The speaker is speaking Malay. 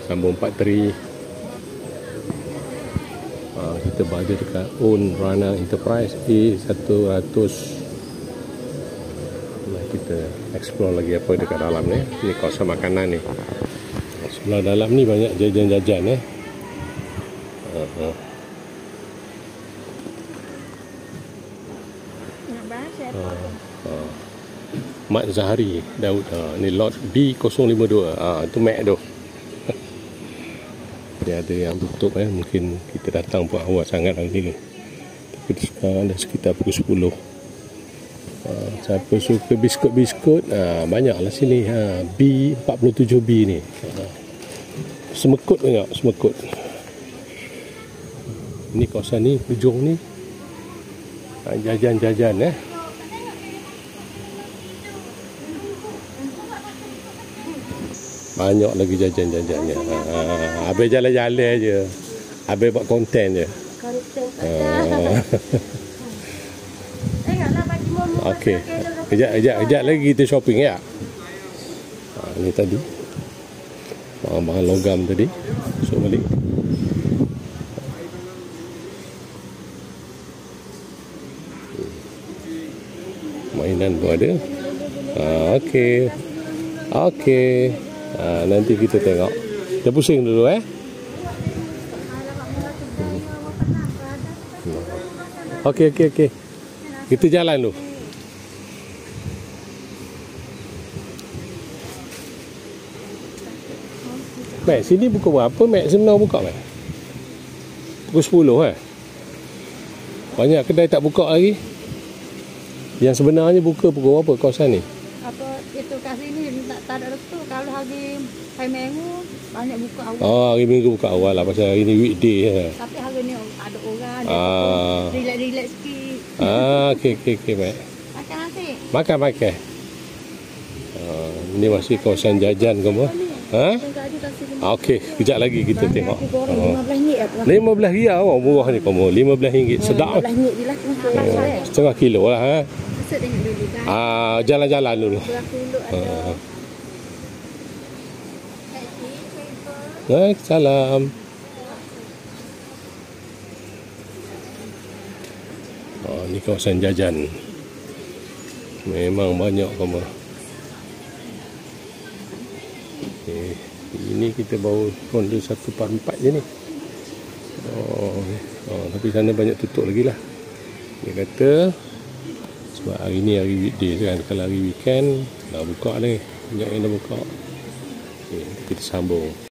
Sambung part 3. Kita berada dekat Own Rana Enterprise A100. Kita explore lagi apa dekat dalam ni. Ni kawasan makanan ni. Sebelah dalam ni banyak jajan-jajan . Mat Zahari Daud. Ni lot B052. Itu Mac tu. Dia ada yang tutup mungkin kita datang pun awal sangat hari ni. Tapi sekarang dah sekitar pukul 10. Siapa suka biskut-biskut, banyaklah sini. B47B ni. Semekut tengok, semekut. Ini kawasan ni, hujung ni. Jajan-jajan . Banyak lagi jajan-jajannya. Habis jalan-jalan je. Habis buat konten je. Okey. Kejap lagi kita shopping ya. Ni tadi. Bahan logam tadi. So balik. Mainan pun ada. Okey. Okey. Nanti kita tengok. Kita pusing dulu . Okey. Kita jalan dulu. Mek, sini pukul berapa? Mek sebenar buka Mek? Pukul 10 . Banyak kedai tak buka lagi. Yang sebenarnya buka pukul berapa kawasan ni? Apa itu kat sini tak ada restu. Kalau hari Minggu banyak buka awal. Hari Minggu buka awal lah pasal hari ni weekday . Tapi hari ni ada orang, relax sikit. Okey Mek. Makan nasi? Makan. Ini masih kawasan jajan kamu. Okey, kejap lagi kita tengok. RM15 murah ni kamu. RM15 sedap. RM15 je lah. Setengah kilo lah . Jalan-jalan dulu. Salam. Ni kawasan jajan. Memang banyak kamu. Ini kita baru ronda 1/4 je ni. Tapi sana banyak tutup lagi lah. Dia kata sebab hari ni hari weekday kan. Kalau hari weekend dah buka ni. Banyak yang dah buka. Kita sambung.